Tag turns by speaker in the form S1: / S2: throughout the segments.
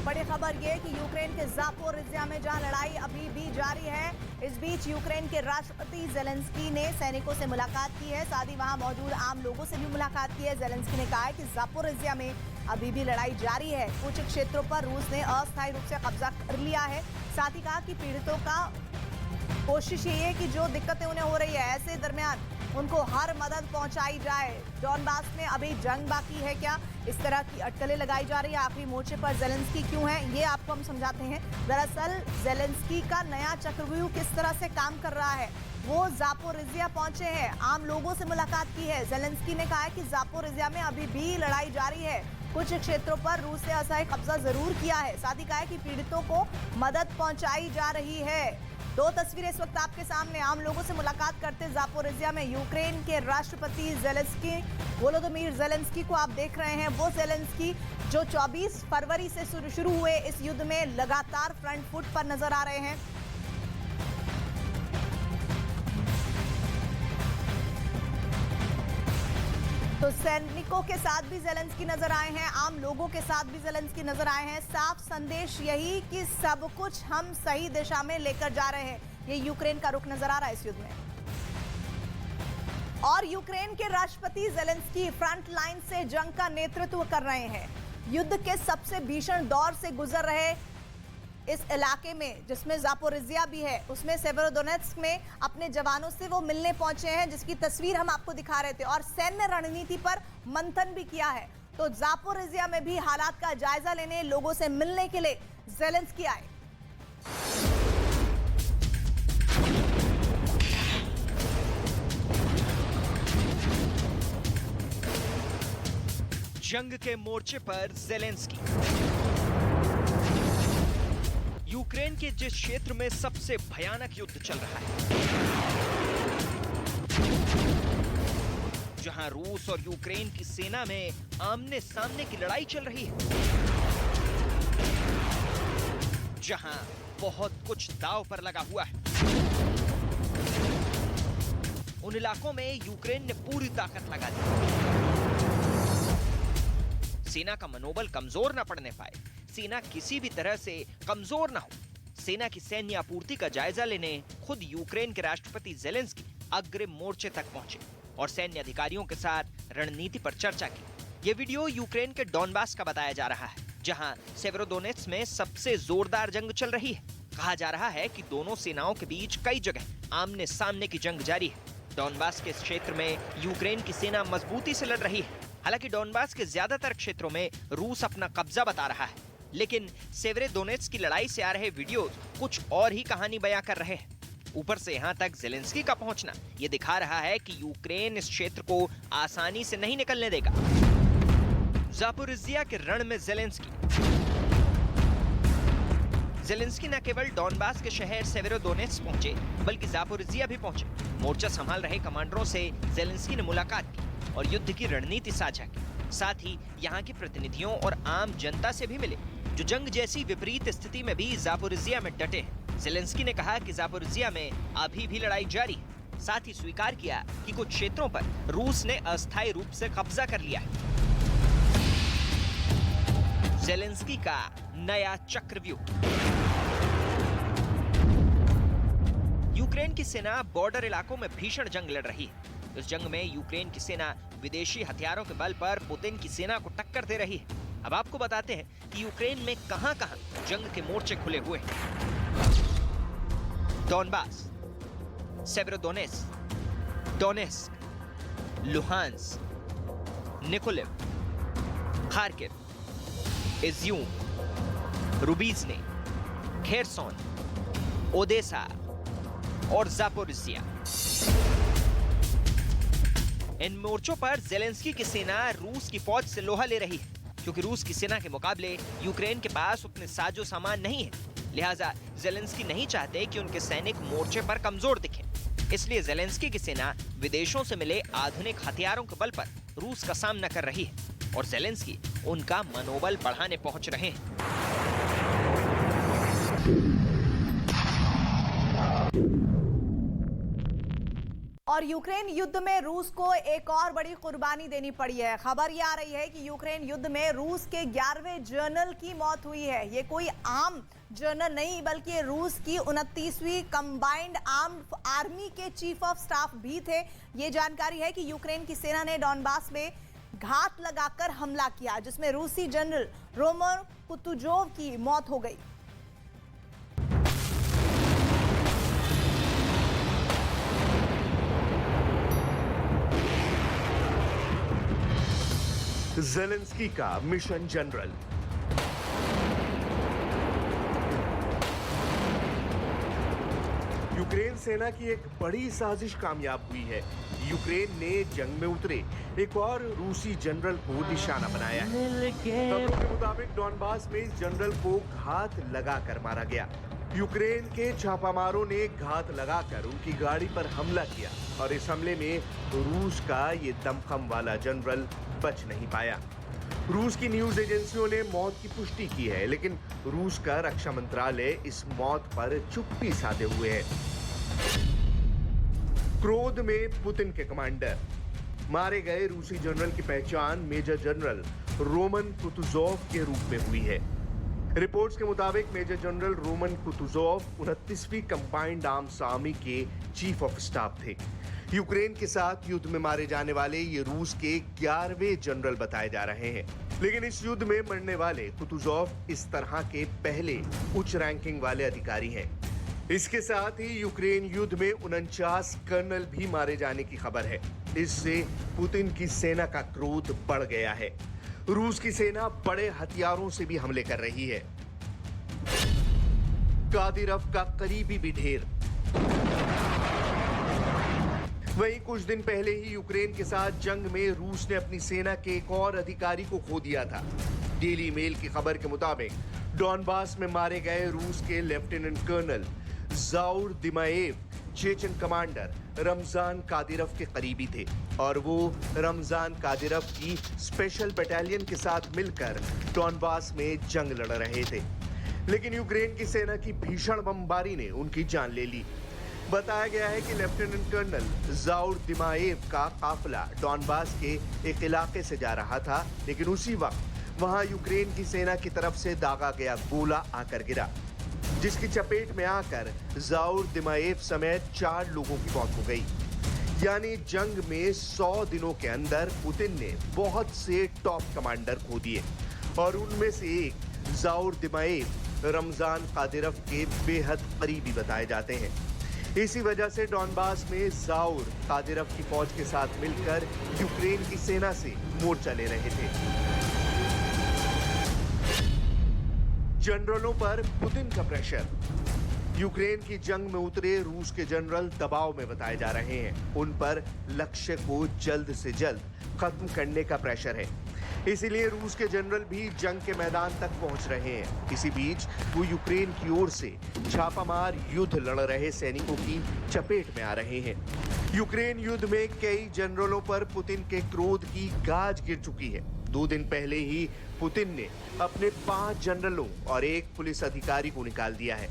S1: बड़ी खबर ये कि यूक्रेन के ज़ापोरिज़िया में जहां लड़ाई अभी भी जारी है, इस बीच यूक्रेन के राष्ट्रपति ज़ेलेंस्की ने सैनिकों से मुलाकात की है। साथ ही वहां मौजूद आम लोगों से भी मुलाकात की है। ज़ेलेंस्की ने कहा है कि ज़ापोरिज़िया में अभी भी लड़ाई जारी है। कुछ क्षेत्रों पर रूस ने अस्थायी रूप से कब्जा कर लिया है। साथ ही कहा कि पीड़ितों का कोशिश ये है कि जो दिक्कतें उन्हें हो रही है, ऐसे दरमियान उनको हर मदद पहुंचाई जाए। डॉनबास में अभी जंग बाकी है क्या, इस तरह की अटकलें लगाई जा रही है। आखिरी मोर्चे पर ज़ेलेंस्की क्यों है, ये आपको हम समझाते हैं। दरअसल ज़ेलेंस्की का नया चक्रव्यूह किस तरह से काम कर रहा है। वो ज़ापोरिज़िया पहुंचे हैं, आम लोगों से मुलाकात की है। ज़ेलेंस्की ने कहा है कि ज़ापोरिज़िया में अभी भी लड़ाई जारी है। कुछ क्षेत्रों पर रूस ने अस्थायी कब्जा जरूर किया है। साथ ही कहा है कि पीड़ितों को मदद पहुंचाई जा रही है। दो तस्वीरें इस वक्त आपके सामने। आम लोगों से मुलाकात करते ज़ापोरिज़िया में यूक्रेन के राष्ट्रपति ज़ेलेंस्की, वोलोदिमीर ज़ेलेंस्की को आप देख रहे हैं। वो ज़ेलेंस्की जो 24 फरवरी से शुरू हुए इस युद्ध में लगातार फ्रंट फुट पर नजर आ रहे हैं। तो सैनिकों के साथ भी ज़ेलेंस्की नजर आए हैं, आम लोगों के साथ भी ज़ेलेंस्की नजर आए हैं। साफ संदेश यही कि सब कुछ हम सही दिशा में लेकर जा रहे हैं। ये यूक्रेन का रुख नजर आ रहा है इस युद्ध में। और यूक्रेन के राष्ट्रपति ज़ेलेंस्की फ्रंट लाइन से जंग का नेतृत्व कर रहे हैं। युद्ध के सबसे भीषण दौर से गुजर रहे इस इलाके में, जिसमें ज़ापोरिज़िया भी है, उसमें सेवेरोडोनेत्स्क में अपने जवानों से वो मिलने पहुंचे हैं, जिसकी तस्वीर हम आपको दिखा रहे थे। और सैन्य रणनीति पर मंथन भी किया है। तो ज़ापोरिज़िया में भी हालात का जायजा लेने, लोगों से मिलने के लिए ज़ेलेंस्की आए।
S2: जंग के मोर्चे पर ज़ेलेंस्की। यूक्रेन के जिस क्षेत्र में सबसे भयानक युद्ध चल रहा है, जहां रूस और यूक्रेन की सेना में आमने सामने की लड़ाई चल रही है, जहां बहुत कुछ दांव पर लगा हुआ है, उन इलाकों में यूक्रेन ने पूरी ताकत लगा दी। सेना का मनोबल कमजोर न पड़ने पाए, सेना किसी भी तरह से कमजोर ना हो। सेना की सैन्य आपूर्ति का जायजा लेने खुद यूक्रेन के राष्ट्रपति ज़ेलेंस्की अग्रिम मोर्चे तक पहुंचे और सैन्य अधिकारियों के साथ रणनीति पर चर्चा की। ये वीडियो यूक्रेन के डॉनबास का बताया जा रहा है, जहां सेवेरोडोनेत्स्क में सबसे जोरदार जंग चल रही है। कहा जा रहा है कि दोनों सेनाओं के बीच कई जगह आमने सामने की जंग जारी है। डॉनबास के इस क्षेत्र में यूक्रेन की सेना मजबूती से लड़ रही है। हालांकि डॉनबास के ज्यादातर क्षेत्रों में रूस अपना कब्जा बता रहा है, लेकिन सेवेरोडोनेत्स्क की लड़ाई से आ रहे वीडियोज कुछ और ही कहानी बयां कर रहे हैं। ऊपर से यहां तक ज़ेलेंस्की का पहुंचना यह दिखा रहा है कि यूक्रेन इस क्षेत्र को आसानी से नहीं निकलने देगा। ज़ापोरिज़िया के रण में ज़ेलेंस्की न केवल डॉनबास के शहर सेवेरोडोनेत्स्क पहुंचे, बल्कि ज़ापोरिज़िया भी पहुंचे। मोर्चा संभाल रहे कमांडरों से ज़ेलेंस्की ने मुलाकात की और युद्ध की रणनीति साझा की। साथ ही यहाँ के प्रतिनिधियों और आम जनता से भी मिले, जो जंग जैसी विपरीत स्थिति में भी ज़ापोरिज़िया में डटे हैं। ज़ेलेंस्की ने कहा कि ज़ापोरिज़िया में अभी भी लड़ाई जारी है। साथ ही स्वीकार किया कि कुछ क्षेत्रों पर रूस ने अस्थायी रूप से कब्जा कर लिया है। ज़ेलेंस्की का नया चक्रव्यूह। यूक्रेन की सेना बॉर्डर इलाकों में भीषण जंग लड़ रही है। इस जंग में यूक्रेन की सेना विदेशी हथियारों के बल पर पुतिन की सेना को टक्कर दे रही है। अब आपको बताते हैं कि यूक्रेन में कहां-कहां जंग के मोर्चे खुले हुए हैं। Donbas, Severodonetsk, Donetsk, Luhansk, Mykolaiv, Kharkiv, Izium, Rubizhne, Kherson, Odesa और ज़ापोरिज़िया। इन मोर्चों पर ज़ेलेंस्की की सेना रूस की फौज से लोहा ले रही है, क्योंकि रूस की सेना के मुकाबले यूक्रेन के पास उतने साजो सामान नहीं है। लिहाजा ज़ेलेंस्की नहीं चाहते कि उनके सैनिक मोर्चे पर कमजोर दिखें। इसलिए ज़ेलेंस्की की सेना विदेशों से मिले आधुनिक हथियारों के बल पर रूस का सामना कर रही है और ज़ेलेंस्की उनका मनोबल बढ़ाने पहुंच रहे हैं।
S1: और यूक्रेन युद्ध में रूस को एक और बड़ी कुर्बानी देनी पड़ी है। खबर ये आ रही है कि यूक्रेन युद्ध में रूस के 11वें जनरल की मौत हुई है। ये कोई आम जनरल नहीं बल्कि ये रूस की 29वीं कंबाइंड आर्म्ड आर्मी के चीफ ऑफ स्टाफ भी थे। ये जानकारी है कि यूक्रेन की सेना ने डॉनबास में घात लगाकर हमला किया, जिसमें रूसी जनरल रोमन कुतुजोव की मौत हो गई।
S3: ज़ेलेंस्की का मिशन जनरल। यूक्रेन सेना की एक बड़ी साजिश कामयाब हुई है। यूक्रेन ने जंग में उतरे एक और रूसी जनरल को निशाना बनाया है। खबरों के मुताबिक डॉनबास में इस जनरल को घात लगाकर मारा गया। यूक्रेन के छापामारों ने घात लगाकर उनकी गाड़ी पर हमला किया और इस हमले में रूस का ये दमखम वाला जनरल बच नहीं पाया। रूस की न्यूज एजेंसियों ने मौत की पुष्टि की है, लेकिन रूस का रक्षा मंत्रालय इस मौत पर चुप्पी साधे हुए है। क्रोध में पुतिन के कमांडर। मारे गए रूसी जनरल की पहचान मेजर जनरल रोमन कुतुजोव के रूप में हुई है। रिपोर्ट्स के मुताबिक मेजर जनरल रोमन कुतुजोव 29वीं कंबाइंड आर्म्स आर्मी के चीफ ऑफ स्टाफ थे। यूक्रेन के साथ युद्ध में मारे जाने वाले ये रूस के 11वें जनरल बताए जा रहे हैं, लेकिन इस युद्ध में मरने वाले कुतुजोव इस तरह के पहले उच्च रैंकिंग वाले अधिकारी हैं। इसके साथ ही यूक्रेन युद्ध में 49 कर्नल भी मारे जाने की खबर है। इससे पुतिन की सेना का क्रोध बढ़ गया है। रूस की सेना बड़े हथियारों से भी हमले कर रही है। कादिरव का करीबी भी ढेर। वहीं कुछ दिन पहले ही यूक्रेन के साथ जंग में रूस ने अपनी सेना के एक और अधिकारी को खो दिया था। डेली मेल की खबर के मुताबिक डॉनबास में मारे गए रूस के lieutenant colonel Zaur Dimaev Chechen commander Ramzan Kadyrov के करीबी थे और वो रमजान कादिरव की स्पेशल बटालियन के साथ मिलकर डॉनबास में जंग लड़ रहे थे, लेकिन यूक्रेन की सेना की भीषण बमबारी ने उनकी जान ले ली। बताया गया है कि लेफ्टिनेंट कर्नल ज़ाउर दिमाएव का काफिला डॉनबास के एक इलाके से जा रहा था, लेकिन उसी वक्त वहां यूक्रेन की सेना की तरफ से दागा गया गोला आकर गिरा, जिसकी चपेट में आकर ज़ाउर दिमाएव समेत 4 लोगों की मौत हो गई। यानी जंग में 100 दिनों के अंदर पुतिन ने बहुत से टॉप कमांडर खो दिए और उनमें से एक ज़ाउर दिमाएव रमजान कादिरव के बेहद करीबी बताए जाते हैं। इसी वजह से डॉनबास में ज़ाउर कादिरव की फौज के साथ मिलकर यूक्रेन की सेना से मोर्चा ले रहे थे। जनरलों पर पुतिन का प्रेशर। यूक्रेन की जंग में उतरे रूस के जनरल दबाव में बताए जा रहे हैं। उन पर लक्ष्य को जल्द से जल्द खत्म करने का प्रेशर है, इसीलिए रूस के जनरल भी जंग के मैदान तक पहुंच रहे हैं। इसी बीच वो यूक्रेन की ओर से छापामार युद्ध लड़ रहे सैनिकों की चपेट में आ रहे हैं। यूक्रेन युद्ध में कई जनरलों पर पुतिन के क्रोध की गाज गिर चुकी है। 2 दिन पहले ही पुतिन ने अपने 5 जनरलों और 1 पुलिस अधिकारी को निकाल दिया है।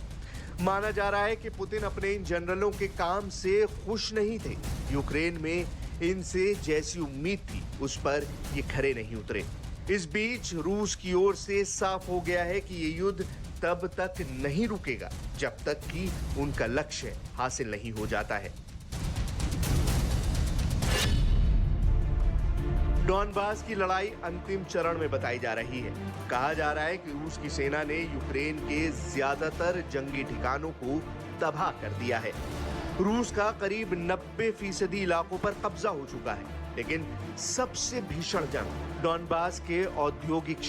S3: माना जा रहा है कि पुतिन अपने इन जनरलों के काम से खुश नहीं थे। यूक्रेन में इनसे जैसी उम्मीद थी उस पर ये खरे नहीं उतरे। इस बीच रूस की ओर से साफ हो गया है कि ये युद्ध तब तक नहीं रुकेगा जब तक कि उनका लक्ष्य हासिल नहीं हो जाता है। डॉनबास की लड़ाई अंतिम चरण में बताई जा रही है। कहा जा रहा है कि रूस की सेना ने यूक्रेन के ज्यादातर जंगी ठिकानों को तबाह कर दिया है। रूस का करीब 90% इलाकों पर कब्जा हो चुका है, लेकिन सबसे भीषण जंग डॉनबास के औद्योगिक